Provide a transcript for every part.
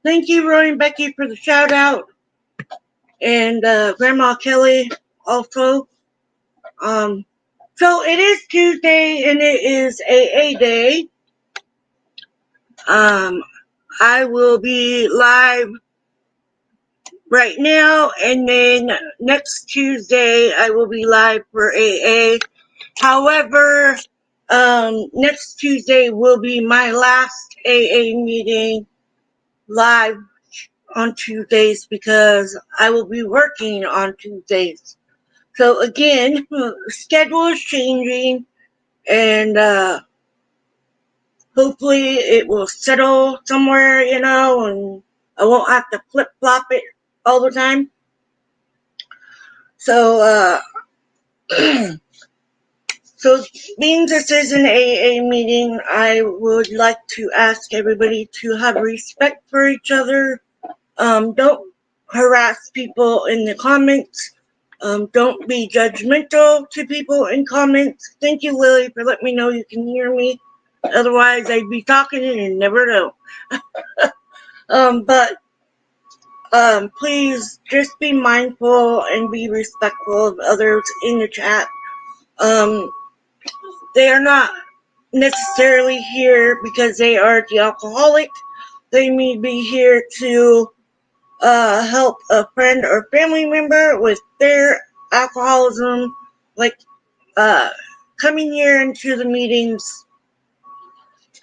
Thank you, Roy and Becky, for the shout out, and Grandma Kelly also. So it is Tuesday and it is AA Day. I will be live right now, and then next Tuesday I will be live for AA. However, next Tuesday will be my last AA meeting live on Tuesdays because I will be working on Tuesdays. So again, schedule is changing, and hopefully it will settle somewhere, and I won't have to flip-flop it all the time. So, so being this is an AA meeting, I would like to ask everybody to have respect for each other. Don't harass people in the comments. Don't be judgmental to people in comments. Thank you, Lily, for letting me know you can hear me. Otherwise, I'd be talking and you never know. But please just be mindful and be respectful of others in the chat. They are not necessarily here because they are the alcoholic. They may be here to help a friend or family member with their alcoholism. Like coming here into the meetings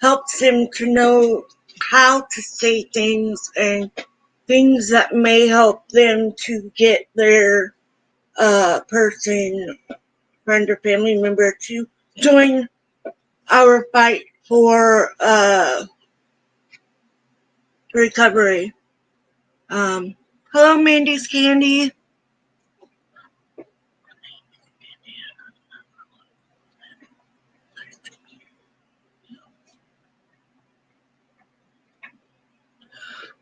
helps them to know how to say things and things that may help them to get their friend or family member to join our fight for recovery. Hello, Mandy's Candy.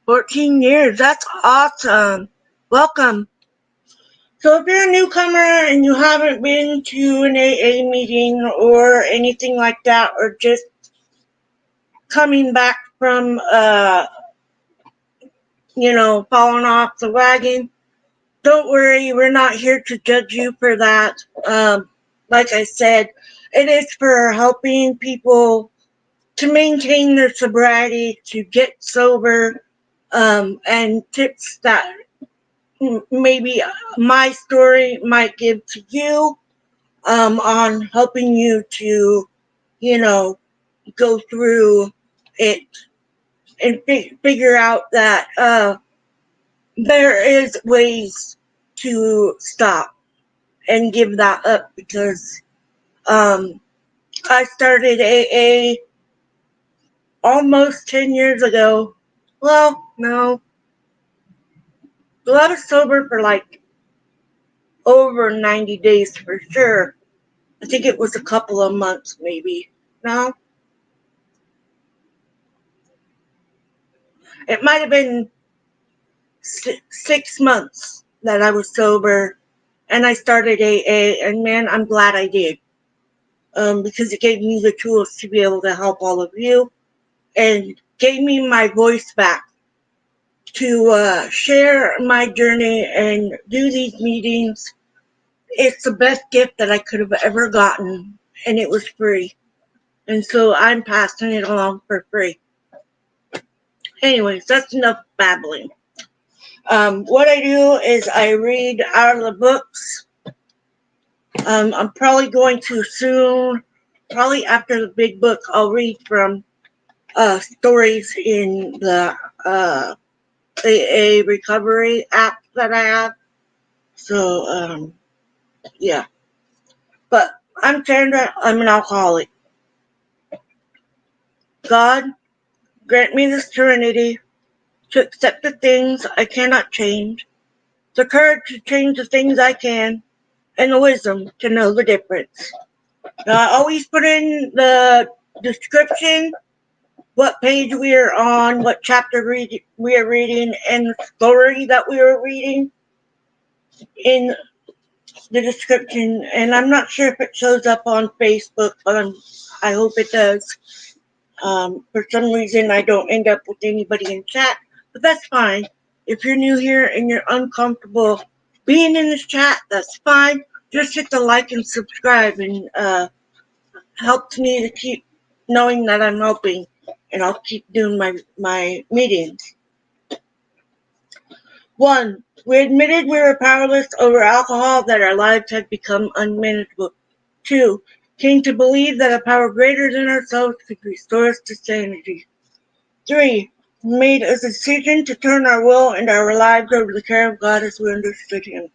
14 years, that's awesome. Welcome. So if you're a newcomer and you haven't been to an AA meeting or anything like that, or just coming back from, falling off the wagon, don't worry, we're not here to judge you for that. Like I said, it is for helping people to maintain their sobriety, to get sober, and tips that maybe my story might give to you on helping you to, go through it and figure out that there is ways to stop and give that up, because I started AA almost 10 years ago. Well, no. I was sober for like over 90 days for sure. I think it was a couple of months maybe. No? It might have been 6 months that I was sober, and I started AA, and man, I'm glad I did. Because it gave me the tools to be able to help all of you, and gave me my voice back to share my journey and do these meetings. It's the best gift that I could have ever gotten, and it was free. and so I'm passing it along for free. Anyways, that's enough babbling. What I do is I read out of the books. I'm probably going to soon, probably after the big book, I'll read from stories in the AA recovery app that I have. So, yeah. But I'm Sandra. I'm an alcoholic. God, grant me the serenity to accept the things I cannot change, the courage to change the things I can, and the wisdom to know the difference. Now, I always put in the description what page we are on, what chapter we are reading, and the story that we are reading in the description. And I'm not sure if it shows up on Facebook, but I hope it does. For some reason, I don't end up with anybody in chat, but that's fine. If you're new here and you're uncomfortable being in this chat, that's fine. Just hit the like and subscribe, and helps me to keep knowing that I'm helping, and I'll keep doing my meetings. 1. We admitted we were powerless over alcohol, that our lives had become unmanageable. 2. Came to believe that a power greater than ourselves could restore us to sanity. 3. Made a decision to turn our will and our lives over to the care of God as we understood Him.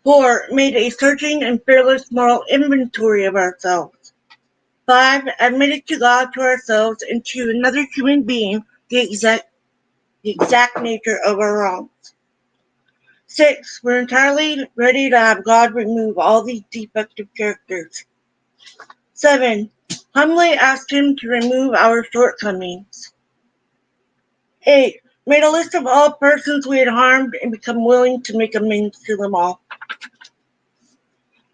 4. Made a searching and fearless moral inventory of ourselves. 5. Admitted to God, to ourselves, and to another human being the exact nature of our wrongs. 6. We're entirely ready to have God remove all these defective characters. 7. Humbly asked Him to remove our shortcomings. 8. Made a list of all persons we had harmed and become willing to make amends to them all.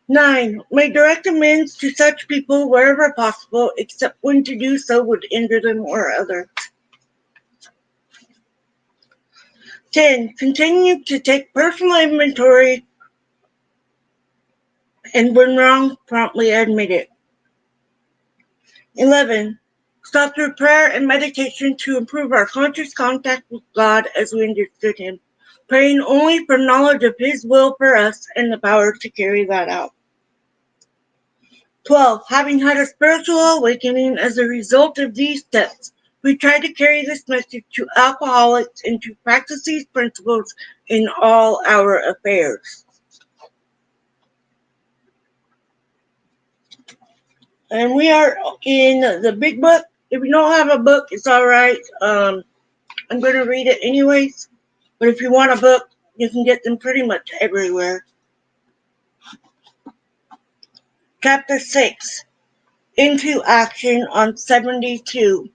9. Made direct amends to such people wherever possible, except when to do so would injure them or others. 10. Continue to take personal inventory, and when wrong, promptly admit it. 11. Stop through prayer and meditation to improve our conscious contact with God as we understood Him, praying only for knowledge of His will for us and the power to carry that out. 12. Having had a spiritual awakening as a result of these steps, we try to carry this message to alcoholics and to practice these principles in all our affairs. And we are in the big book. If you don't have a book, it's all right. I'm going to read it anyways. But if you want a book, you can get them pretty much everywhere. Chapter 6. Into Action on 72.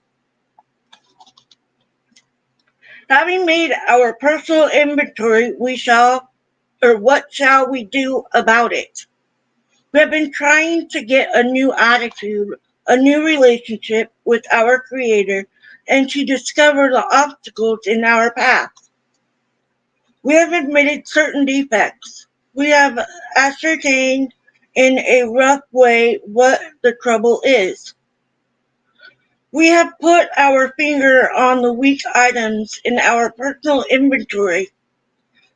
Having made our personal inventory, what shall we do about it? We have been trying to get a new attitude, a new relationship with our Creator, and to discover the obstacles in our path. We have admitted certain defects. We have ascertained in a rough way what the trouble is. We have put our finger on the weak items in our personal inventory.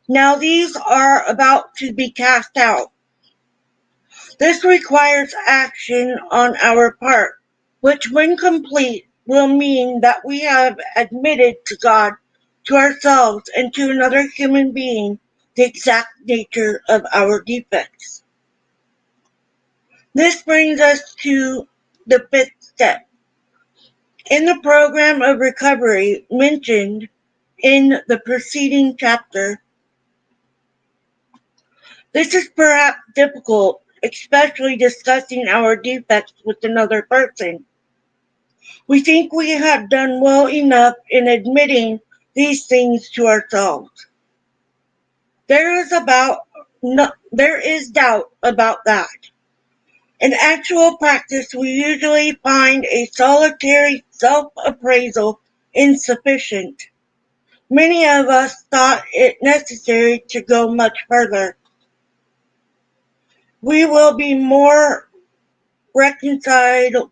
Now these are about to be cast out. This requires action on our part, which when complete will mean that we have admitted to God, to ourselves, and to another human being the exact nature of our defects. This brings us to the 5th step. In the program of recovery mentioned in the preceding chapter, this is perhaps difficult, especially discussing our defects with another person. We think we have done well enough in admitting these things to ourselves. There is doubt about that. In actual practice, we usually find a solitary self-appraisal insufficient. Many of us thought it necessary to go much further. We will be more reconciled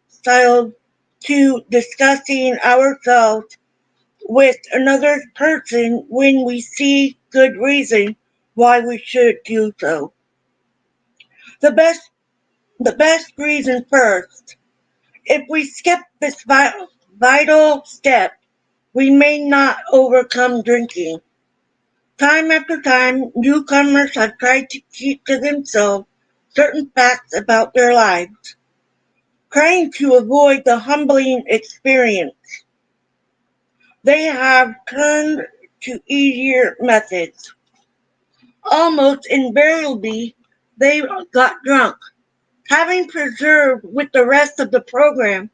to discussing ourselves with another person when we see good reason why we should do so. The best the best reason first. If we skip this vital step, we may not overcome drinking. Time after time, newcomers have tried to keep to themselves certain facts about their lives, trying to avoid the humbling experience. They have turned to easier methods. Almost invariably, they got drunk. Having preserved with the rest of the program,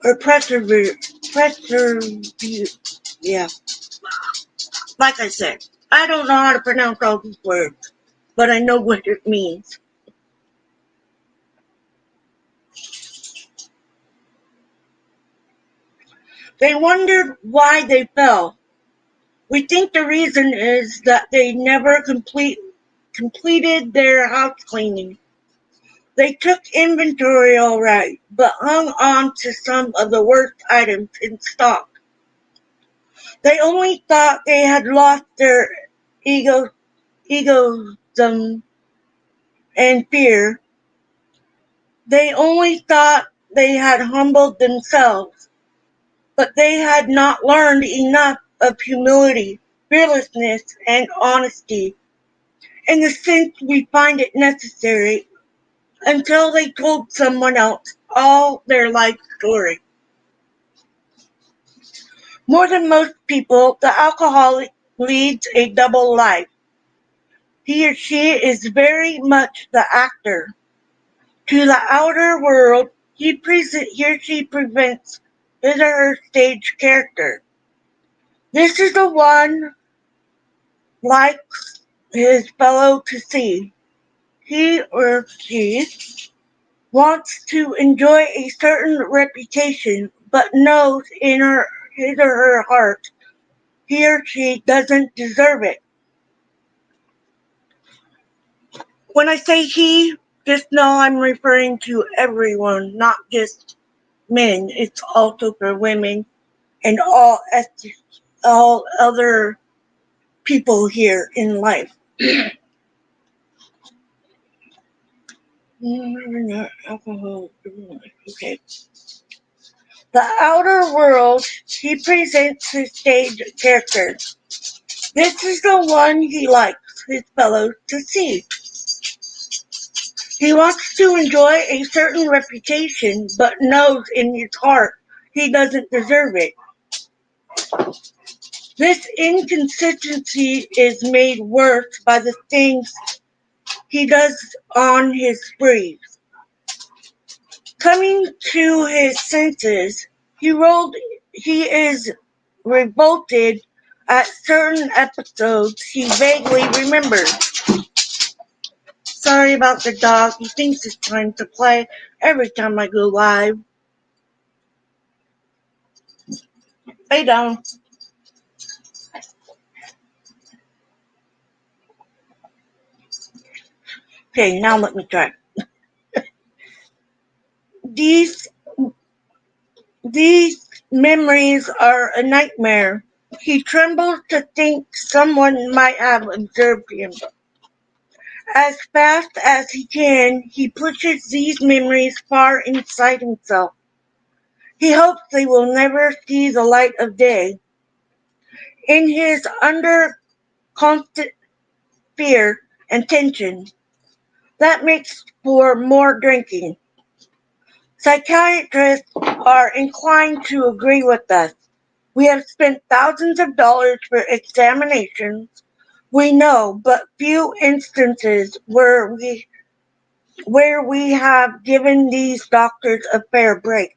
or yeah, like I said, I don't know how to pronounce all these words, but I know what it means. They wondered why they fell. We think the reason is that they never completed their house cleaning. They took inventory all right, but hung on to some of the worst items in stock. They only thought they had lost their ego, egoism and fear. They only thought they had humbled themselves, but they had not learned enough of humility, fearlessness, and honesty in the sense we find it necessary until they told someone else all their life story. More than most people, the alcoholic leads a double life. He or she is very much the actor. To the outer world, he or she presents his or her stage character. This is the one likes his fellow to see. He or she wants to enjoy a certain reputation, but knows in his or her heart he or she doesn't deserve it. When I say he, just know I'm referring to everyone, not just men. It's also for women and all other people here in life. Alcohol. Okay. The outer world, he presents his stage character. This is the one he likes his fellows to see. He wants to enjoy a certain reputation, but knows in his heart he doesn't deserve it. This inconsistency is made worse by the things he does on his sprees. Coming to his senses, he is revolted at certain episodes he vaguely remembers. Sorry about the dog, he thinks it's time to play every time I go live. Lay down. Okay, now let me try. These these memories are a nightmare. He trembles to think someone might have observed him. As fast as he can, he pushes these memories far inside himself. He hopes they will never see the light of day. In his under constant fear and tension, that makes for more drinking. Psychiatrists are inclined to agree with us. We have spent thousands of dollars for examinations. We know but few instances where we have given these doctors a fair break.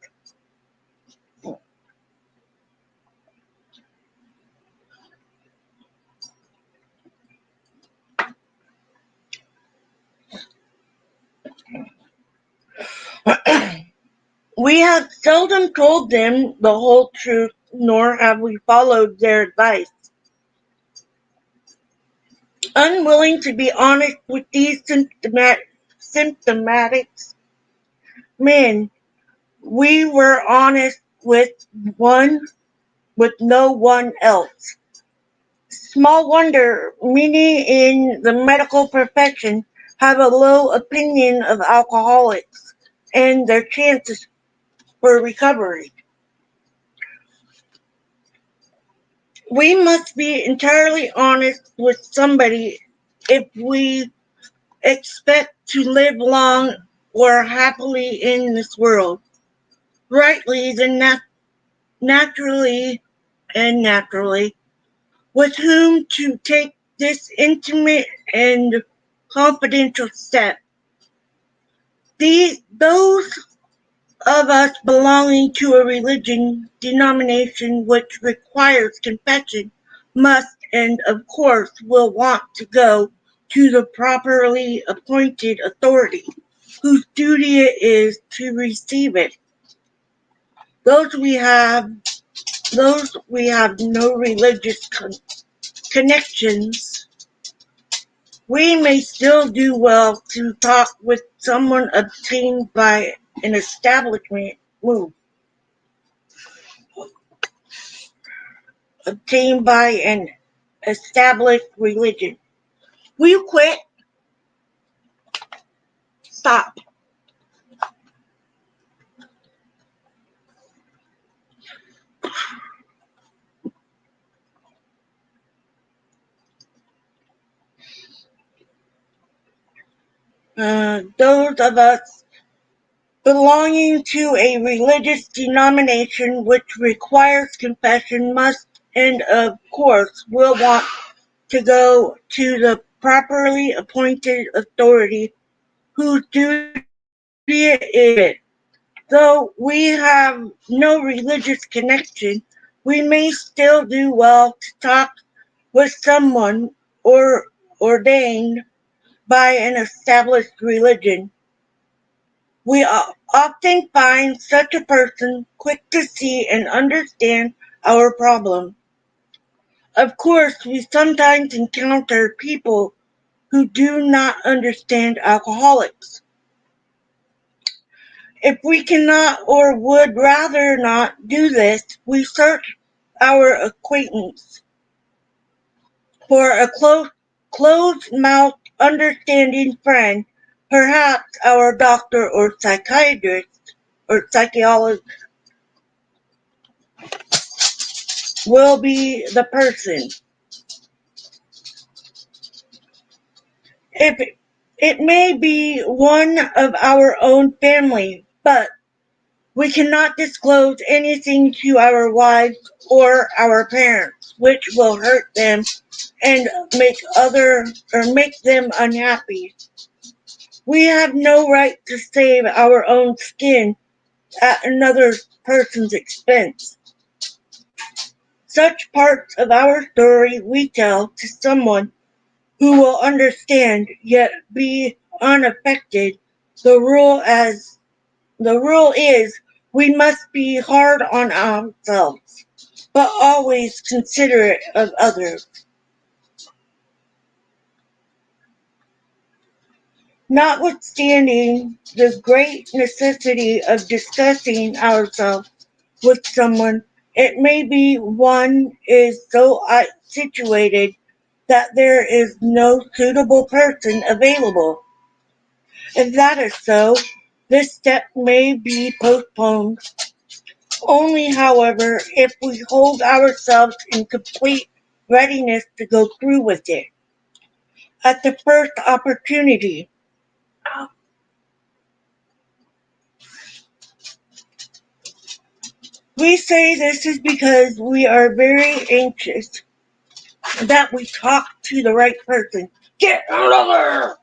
We have seldom told them the whole truth, nor have we followed their advice. Unwilling to be honest with these symptomatics, Men, we were honest one with no one else. Small wonder many in the medical profession have a low opinion of alcoholics and their chances for recovery. We must be entirely honest with somebody if we expect to live long or happily in this world. Rightly, then naturally, with whom to take this intimate and confidential step. Those of us belonging to a religion denomination which requires confession must and of course will want to go to the properly appointed authority whose duty it is to receive it. Those we have those we have no religious connections, we may still do well to talk with someone obtained by an establishment move, obtained by an established religion. Will you quit? Stop. Those of us belonging to a religious denomination which requires confession must and of course will want to go to the properly appointed authority whose duty it is to receive it. Though we have no religious connection, we may still do well to talk with someone or ordained by an established religion. We often find such a person quick to see and understand our problem. Of course, we sometimes encounter people who do not understand alcoholics. If we cannot or would rather not do this, we search our acquaintance for a closed-mouthed, understanding friend, perhaps our doctor or psychiatrist or psychologist will be the person. If it may be one of our own family, but we cannot disclose anything to our wives or our parents which will hurt them and make them unhappy. We have no right to save our own skin at another person's expense. Such parts of our story we tell to someone who will understand yet be unaffected. The rule as the rule is we must be hard on ourselves, but always considerate of others. Notwithstanding the great necessity of discussing ourselves with someone, it may be one is so situated that there is no suitable person available. If that is so, this step may be postponed. Only, however, if we hold ourselves in complete readiness to go through with it at the first opportunity. We say this is because we are very anxious that we talk to the right person. Get out of there!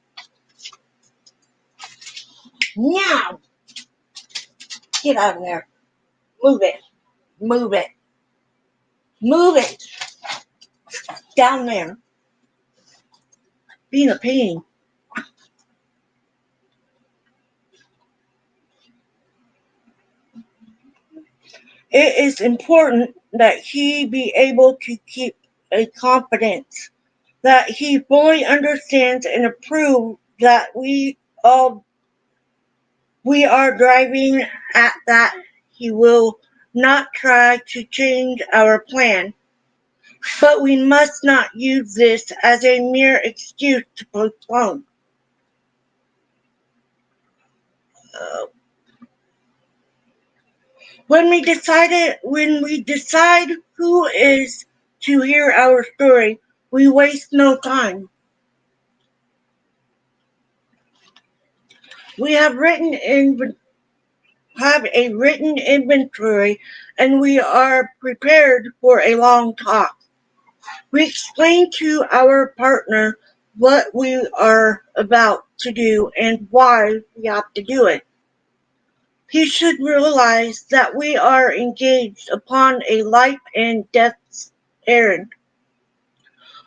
Now! Get out of there. Move it. Move it. Move it. Down there. Being a pain. It is important that he be able to keep a confidence, that he fully understands and approves that we are driving at that. He will not try to change our plan, but we must not use this as a mere excuse to postpone. Uh, when we decide who is to hear our story, we waste no time. We have a written inventory, and we are prepared for a long talk. We explain to our partner what we are about to do and why we have to do it. He should realize that we are engaged upon a life and death errand.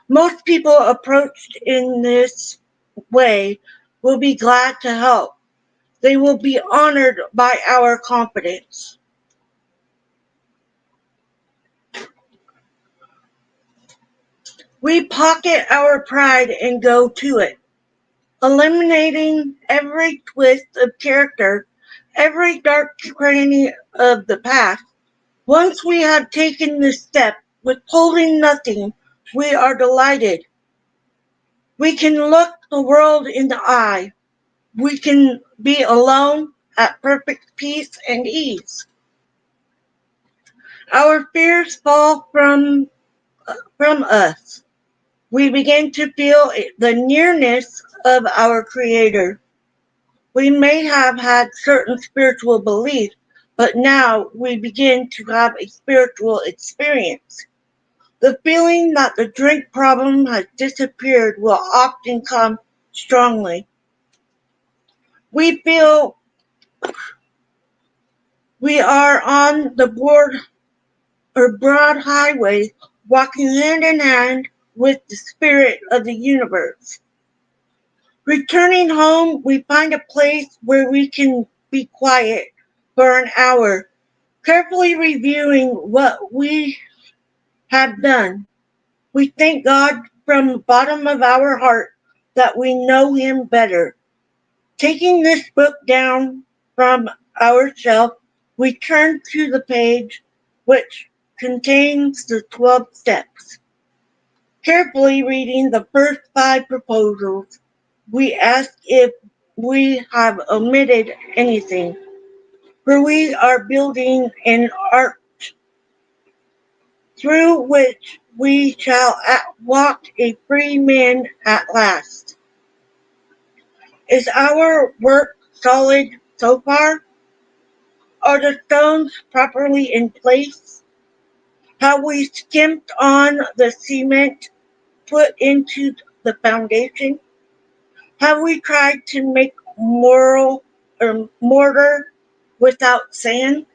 Most people approached in this way will be glad to help. They will be honored by our confidence. We pocket our pride and go to it, eliminating every twist of character, every dark cranny of the past. Once we have taken this step, withholding nothing, we are delighted. We can look the world in the eye. We can be alone at perfect peace and ease. Our fears fall from us. We begin to feel the nearness of our Creator. We may have had certain spiritual beliefs, but now we begin to have a spiritual experience. The feeling that the drink problem has disappeared will often come strongly. We feel we are on the broad highway, walking hand in hand with the spirit of the universe. Returning home, we find a place where we can be quiet for an hour, carefully reviewing what we have done. We thank God from the bottom of our heart that we know Him better. Taking this book down from our shelf, we turn to the page which contains the 12 steps. Carefully reading the first 5 proposals, we ask if we have omitted anything, for we are building an arch through which we shall walk a free man at last. Is our work solid so far? Are the stones properly in place? Have we skimped on the cement put into the foundation? Have we tried to make mortar without sand?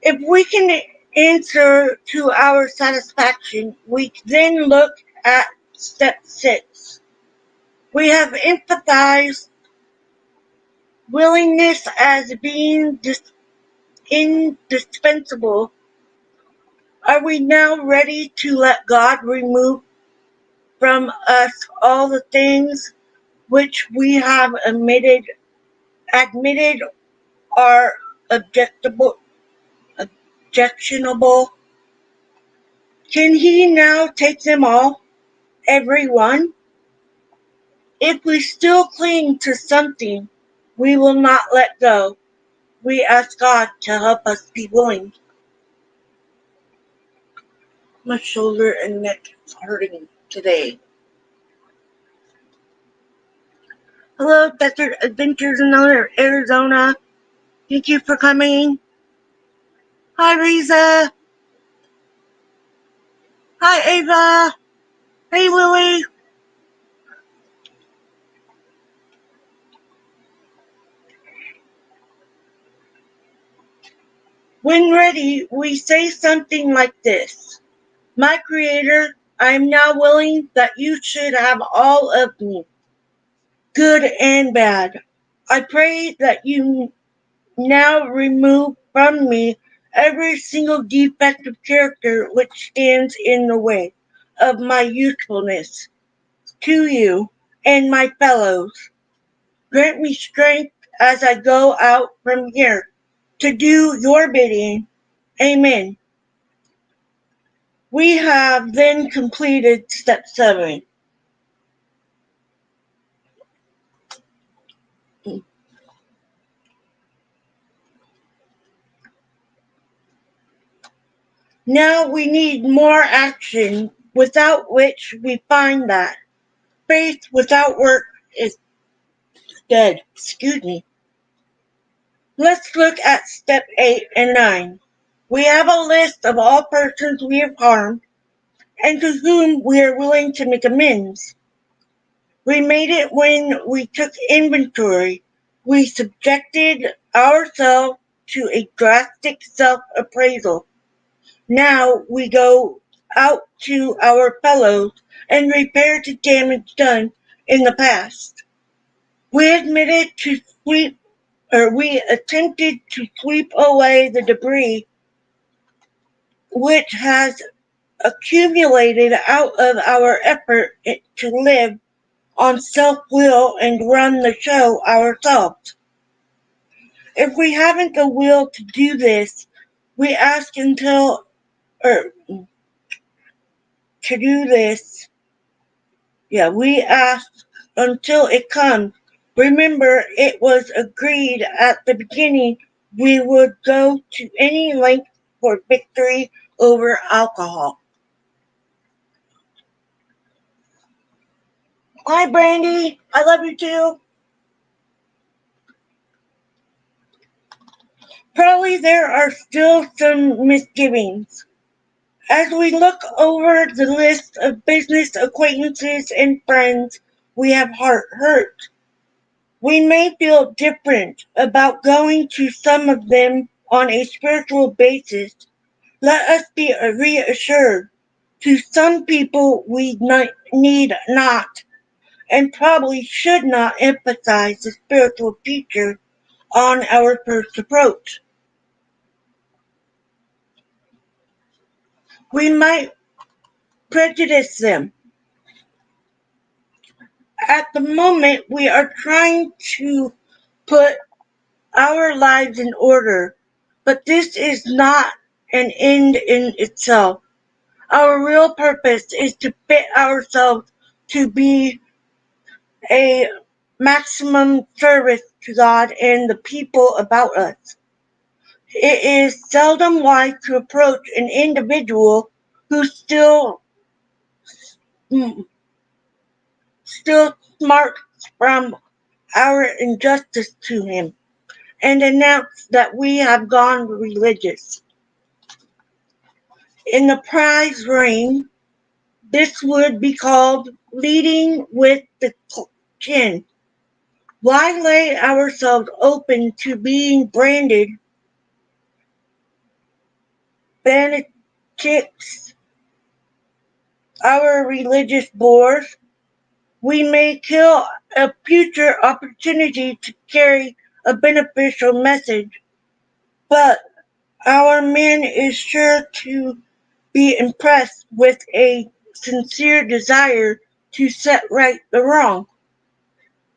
If we can answer to our satisfaction, we then look at step 6. We have emphasized willingness as being indispensable. Are we now ready to let God remove from us all the things which we have admitted are objectionable? Can He now take them all, every one? If we still cling to something we will not let go, we ask God to help us be willing. My shoulder and neck is hurting today. Hello, Desert Adventures in Arizona. Thank you for coming. Hi, Riza. Hi, Ava. Hey, Lily. When ready, we say something like this. My Creator, I am now willing that you should have all of me, good and bad. I pray that you now remove from me every single defective character which stands in the way of my usefulness. to you and my fellows. Grant me strength as I go out from here to do your bidding. Amen. We have then completed step 7. Now we need more action, without which we find that faith without work is dead. Excuse me. Let's look at step 8 and 9. We have a list of all persons we have harmed and to whom we are willing to make amends. We made it when we took inventory. We subjected ourselves to a drastic self-appraisal. Now we go out to our fellows and repair the damage done in the past. We admitted to sweep we attempted to sweep away the debris which has accumulated out of our effort to live on self-will and run the show ourselves. If we haven't the will to do this, we ask until or to do this. Yeah, we ask until it comes. Remember, it was agreed at the beginning we would go to any length for victory over alcohol. Hi, Brandy. I love you too. Probably there are still some misgivings. As we look over the list of business acquaintances and friends we have hurt, we may feel different about going to some of them on a spiritual basis. Let us be reassured. To some people we need not and probably should not emphasize the spiritual feature on our first approach. We might prejudice them. At the moment, we are trying to put our lives in order, but this is not an end in itself. Our real purpose is to fit ourselves to be a maximum service to God and the people about us. It is seldom wise to approach an individual who still smarts from our injustice to him and announce that we have gone religious. In the prize ring, this would be called leading with the chin. Why lay ourselves open to being branded fanatics, our religious bores? We may kill a future opportunity to carry a beneficial message, but our man is sure to be impressed with a sincere desire to set right the wrong.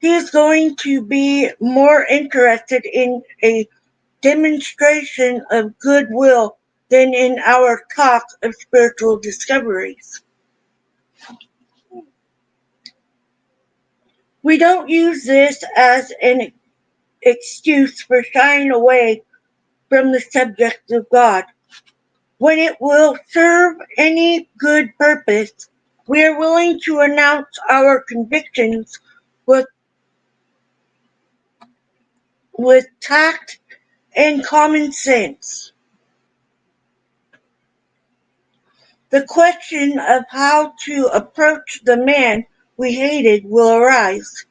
He is going to be more interested in a demonstration of goodwill than in our talk of spiritual discoveries. We don't use this as an excuse for shying away from the subject of God. When it will serve any good purpose, we are willing to announce our convictions with, with tact and common sense. The question of how to approach the man we hated will arise.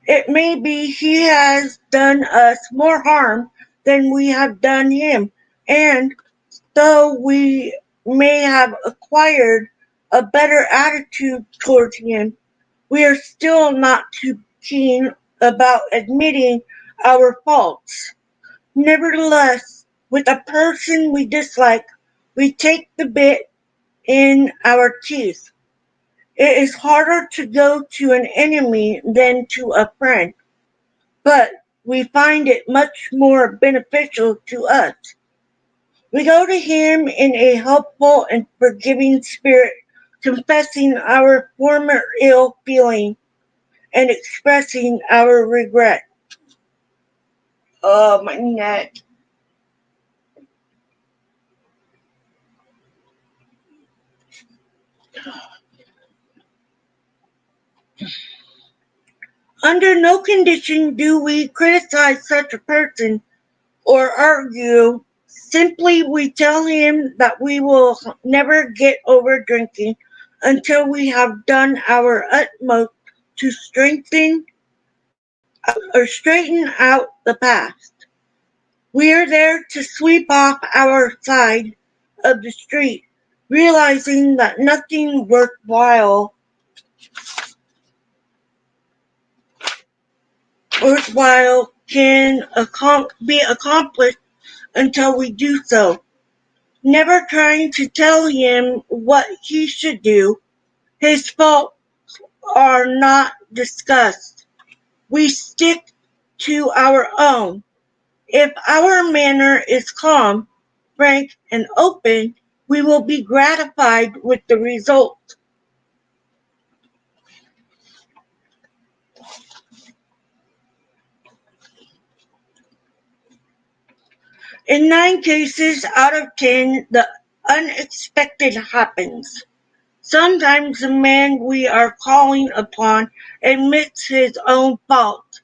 It may be he has done us more harm than we have done him, and though we may have acquired a better attitude towards him, we are still not too keen about admitting our faults. Nevertheless, with a person we dislike, we take the bit in our teeth. It is harder to go to an enemy than to a friend, but we find it much more beneficial to us. We go to him in a helpful and forgiving spirit, confessing our former ill feeling and expressing our regret. Oh, my neck. Under no condition do we criticize such a person or argue. Simply, we tell him that we will never get over drinking until we have done our utmost to strengthen or straighten out the past. We are there to sweep off our side of the street, realizing that nothing worthwhile can be accomplished until we do so. Never trying to tell him what he should do. His faults are not discussed. We stick to our own. If our manner is calm, frank, and open, we will be gratified with the result. In 9 cases out of 10, the unexpected happens. Sometimes the man we are calling upon admits his own fault.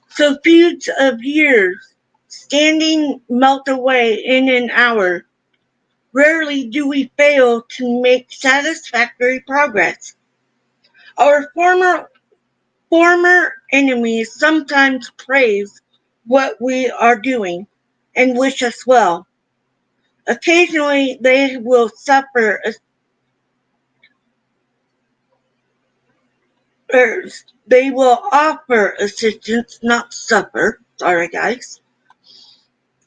So feuds of years standing melt away in an hour. Rarely do we fail to make satisfactory progress. Our former enemies sometimes praise what we are doing and wish us well. Occasionally or they will offer assistance, not suffer. Sorry, guys.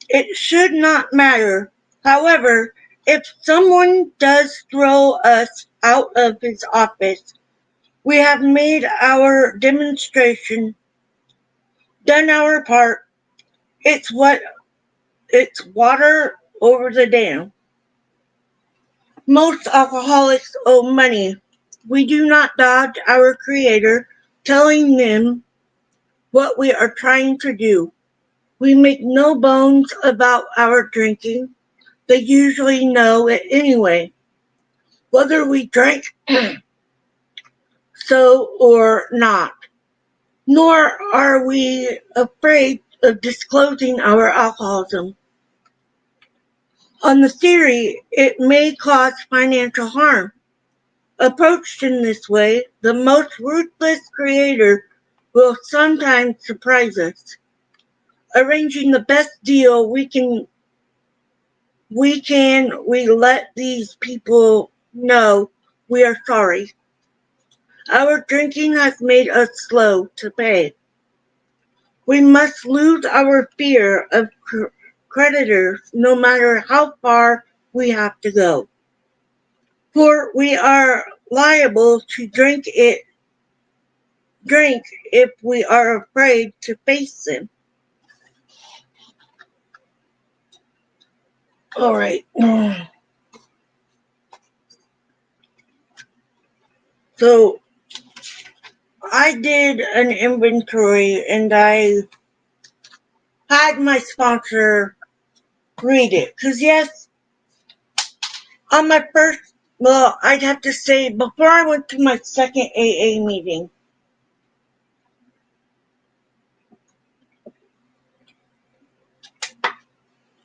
It should not matter. However, if someone does throw us out of his office, we have made our demonstration, done our part. It's what it's water over the dam. Most alcoholics owe money. We do not dodge our creator, telling them what we are trying to do. We make no bones about our drinking. They usually know it anyway, whether we drink so or not. Nor are we afraid of disclosing our alcoholism. On the theory, it may cause financial harm. Approached in this way, the most ruthless creator will sometimes surprise us, arranging the best deal we let these people know we are sorry. Our drinking has made us slow to pay. We must lose our fear of creditors no matter how far we have to go. For we are liable to drink if we are afraid to face them. All right. So I did an inventory and I had my sponsor read it. Because, yes, on my first, well, I'd have to say, before I went to my second AA meeting,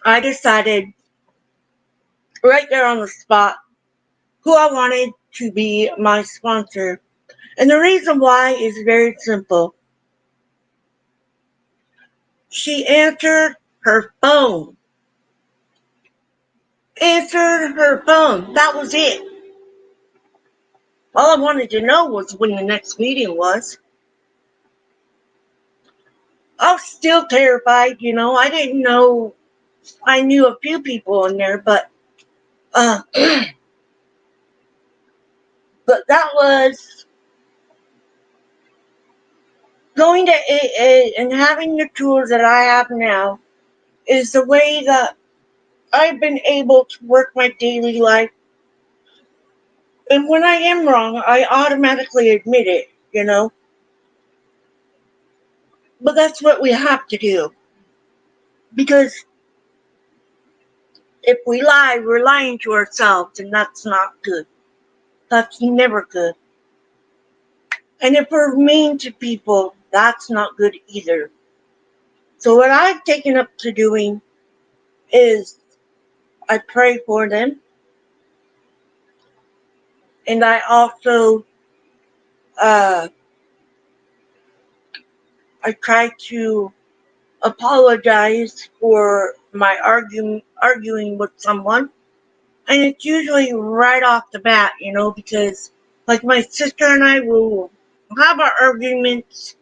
I decided right there on the spot who I wanted to be my sponsor. And the reason why is very simple. She answered her phone. Answered her phone. That was it. All I wanted to know was when the next meeting was. I was still terrified, I didn't know. I knew a few people in there, but But that was going to AA and having the tools that I have now is the way that I've been able to work my daily life. And when I am wrong, I automatically admit it, you know? But that's what we have to do. Because if we lie, we're lying to ourselves, and that's not good. That's never good. And if we're mean to people, that's not good either. So what I've taken up to doing is I pray for them, and I also uh, I try to apologize for my arguing with someone, and it's usually right off the bat, you know, because like my sister and I will have our arguments.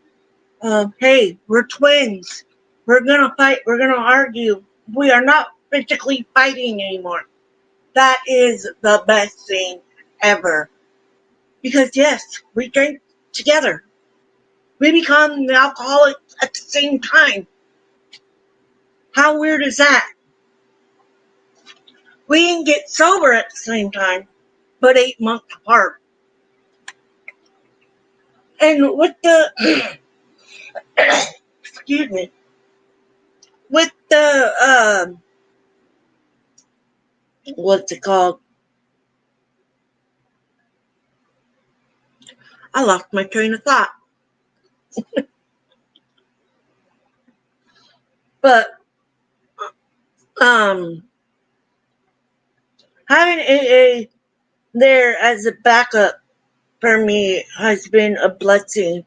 Hey, we're twins. We're gonna fight. We're gonna argue. We are not physically fighting anymore. That is the best thing ever. Because yes, we drink together. We become the alcoholics at the same time. How weird is that? We didn't get sober at the same time, but 8 months apart. And with the excuse me, with the what's it called? I lost my train of thought. But um, having AA there as a backup for me has been a blessing,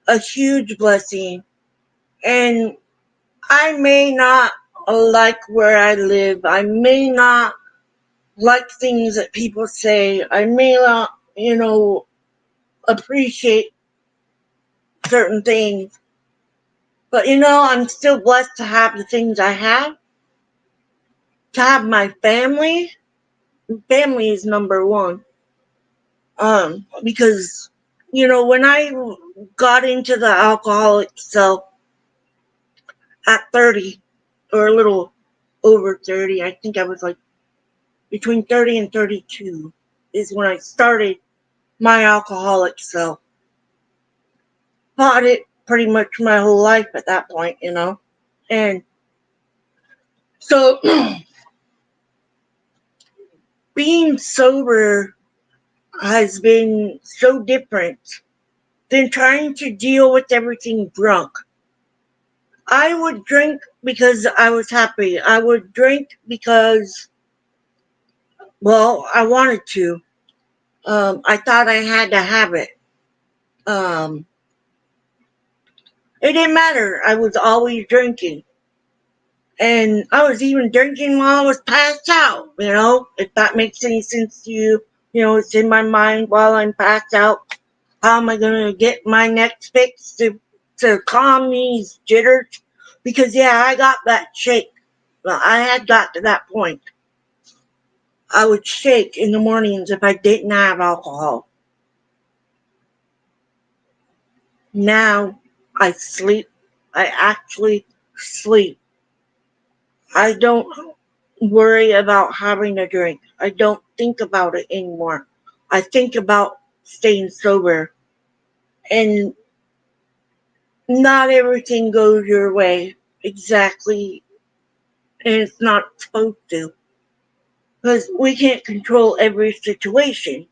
a huge blessing. And I may not like where I live. I may not like things that people say. I may not, appreciate certain things. But I'm still blessed to have the things I have, to have my family. Family is number one. Because, when I got into the alcoholic self at 30, or a little over 30, I think I was like between 30 and 32 is when I started my alcoholic self. Fought it pretty much my whole life at that point. And so being sober has been so different than trying to deal with everything drunk. I would drink because I was happy. I would drink because, well, I wanted to. I thought I had to have it. Um, it didn't matter. I was always drinking. And I was even drinking while I was passed out, if that makes any sense to you. It's in my mind while I'm passed out. How am I going to get my next fix to calm these jitters? Because, yeah, I got that shake. Well, I had got to that point. I would shake in the mornings if I didn't have alcohol. Now I sleep. I actually sleep. I don't worry about having a drink. I don't think about it anymore. I think about staying sober. And not everything goes your way exactly, and it's not supposed to. Because we can't control every situation.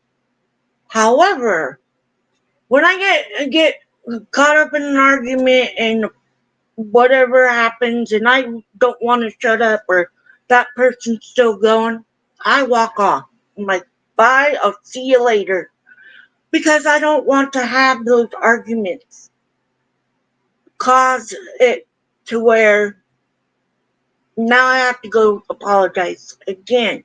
However, when I get caught up in an argument and whatever happens and I don't want to shut up or that person's still going, I walk off. I'm like, bye, I'll see you later. Because I don't want to have those arguments cause it to where now I have to go apologize again.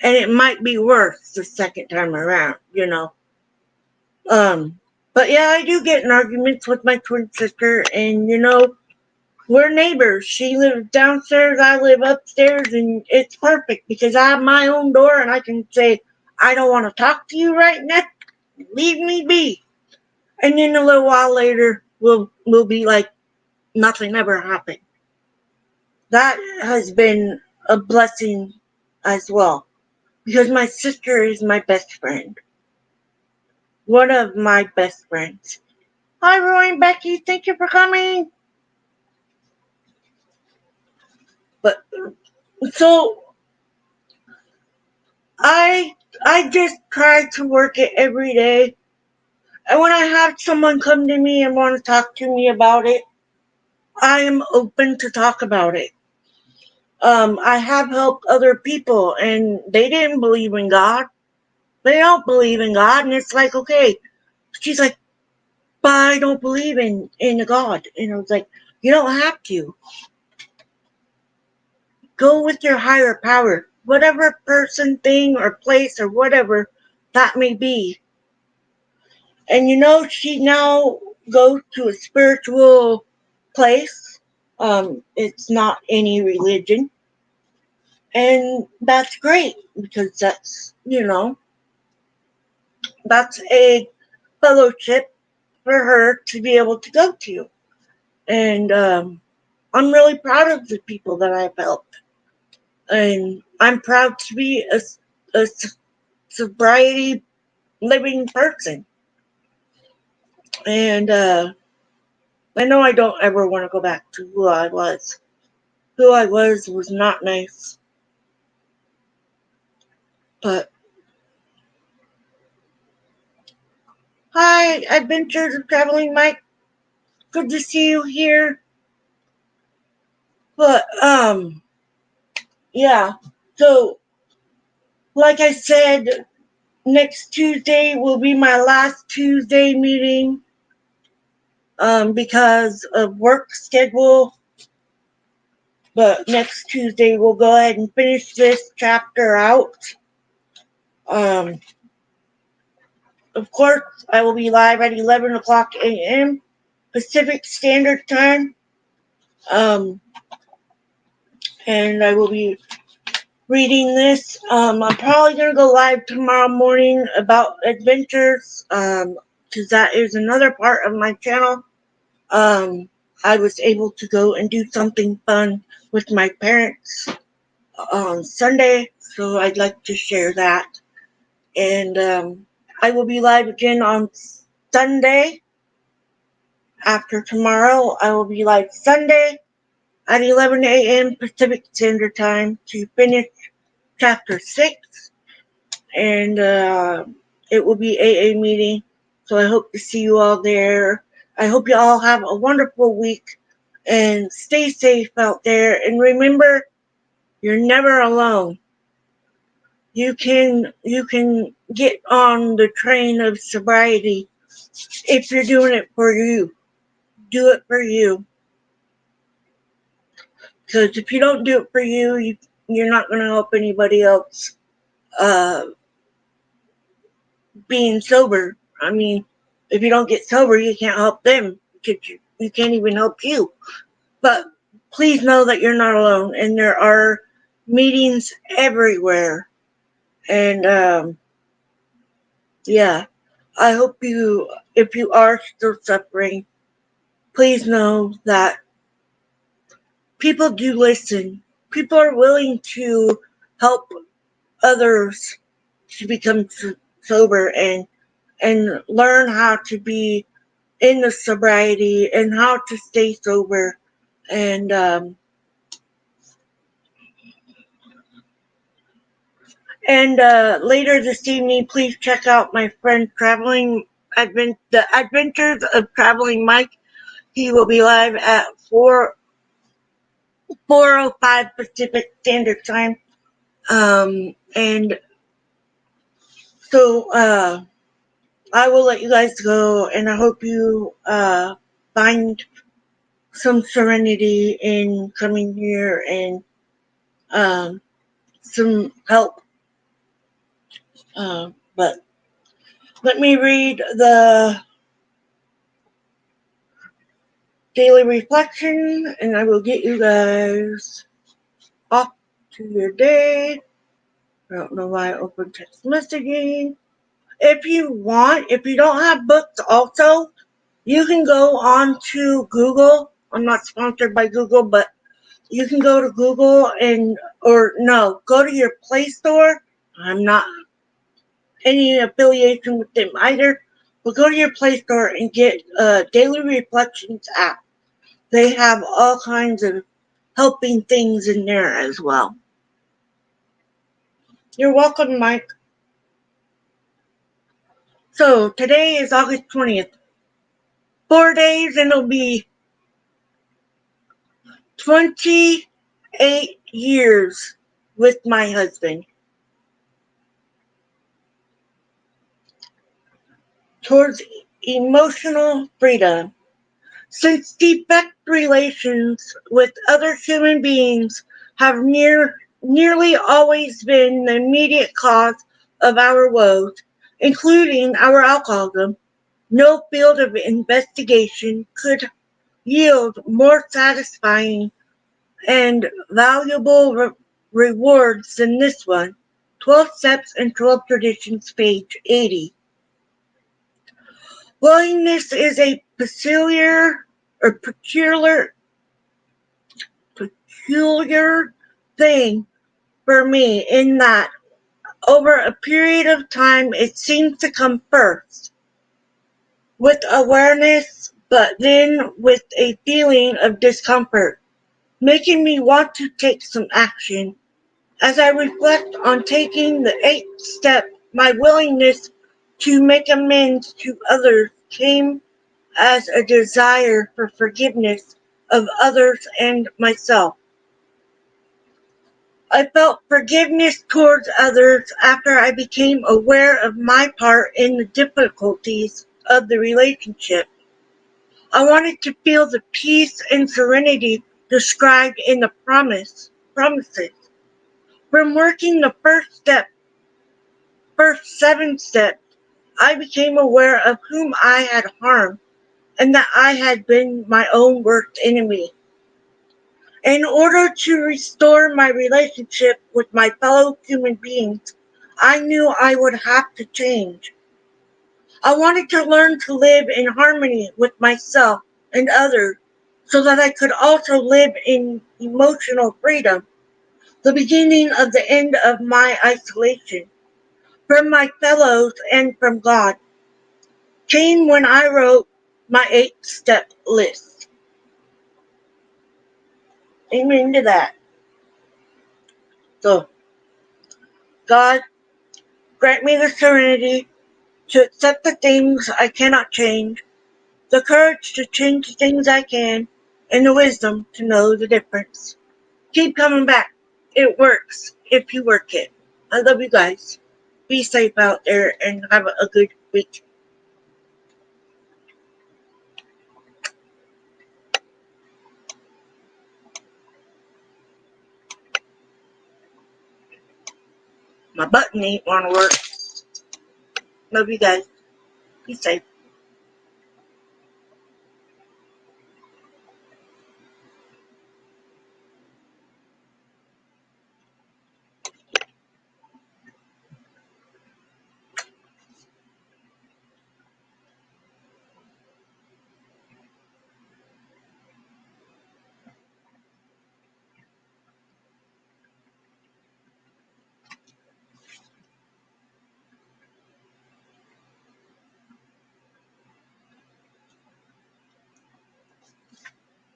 And it might be worse the second time around. Um, but yeah, I do get in arguments with my twin sister, and we're neighbors. She lives downstairs, I live upstairs, and it's perfect because I have my own door and I can say, I don't want to talk to you right now. Leave me be. And then a little while later, we'll be like nothing ever happened. That has been a blessing as well, because my sister is my best friend. One of my best friends. Hi, Roy and Becky. Thank you for coming. But so I I just try to work it every day. And when I have someone come to me and want to talk to me about it, I am open to talk about it. I have helped other people and they didn't believe in God. They don't believe in God, and it's like, okay. She's like, but I don't believe in a God. And I was like, you don't have to. Go with your higher power. Whatever person, thing, or place, or whatever that may be. And she now goes to a spiritual place. It's not any religion. And that's great because that's a fellowship for her to be able to go to. And I'm really proud of the people that I've helped. And I'm proud to be a sobriety living person. And I know I don't ever want to go back to who I was. Who I was not nice. But hi, Adventures of Traveling Mike. Good to see you here. But yeah. So like I said, next Tuesday will be my last Tuesday meeting because of work schedule. But next Tuesday we'll go ahead and finish this chapter out. Um, of course, I will be live at 11 o'clock a.m. Pacific Standard Time. Um, and I will be reading this. I'm probably going to go live tomorrow morning about adventures, because that is another part of my channel. I was able to go and do something fun with my parents on Sunday, so I'd like to share that. And I will be live again on Sunday. After tomorrow, I will be live Sunday at 11 a.m. Pacific Standard Time to finish chapter 6. And it will be AA meeting. So I hope to see you all there. I hope you all have a wonderful week and stay safe out there. And remember, you're never alone. You can get on the train of sobriety if you're doing it for you. Do it for you. Because if you don't do it for you're not going to help anybody else uh, being sober. I mean, if you don't get sober, you can't help them. You can't even help you. But please know that you're not alone, and there are meetings everywhere. And yeah, I hope if you are still suffering, please know that people do listen. People are willing to help others to become sober and learn how to be in the sobriety and how to stay sober. And later this evening, please check out my friend the Adventures of Traveling Mike. He will be live at 4:05 Pacific Standard Time. And so I will let you guys go, and I hope you find some serenity in coming here and some help. But let me read the daily reflection, and I will get you guys off to your day. I don't know why I opened text messaging. If you want, if you don't have books also, you can go on to Google. I'm not sponsored by Google, but you can go to Google go to your Play Store. I'm not any affiliation with them either, but go to your Play Store and get Daily Reflections app. They have all kinds of helping things in there as well. You're welcome, Mike. So today is August 20th. 4 days and it'll be 28 years with my husband. Towards emotional freedom. Since defect relations with other human beings have nearly always been the immediate cause of our woes, including our alcoholism, no field of investigation could yield more satisfying and valuable rewards than this one. 12 Steps and 12 Traditions, page 80. Willingness is a peculiar thing for me in that over a period of time it seems to come first with awareness, but then with a feeling of discomfort, making me want to take some action. As I reflect on taking the 8th step, my willingness to make amends to others came as a desire for forgiveness of others and myself. I felt forgiveness towards others after I became aware of my part in the difficulties of the relationship. I wanted to feel the peace and serenity described in the promises. From working the first 7 steps, I became aware of whom I had harmed and that I had been my own worst enemy. In order to restore my relationship with my fellow human beings, I knew I would have to change. I wanted to learn to live in harmony with myself and others so that I could also live in emotional freedom, the beginning of the end of my isolation from my fellows and from God came when I wrote my 8-step list. Amen to that. So, God, grant me the serenity to accept the things I cannot change, the courage to change the things I can, and the wisdom to know the difference. Keep coming back. It works if you work it. I love you guys. Be safe out there and have a good week. My button ain't want to work. Love you guys. Be safe.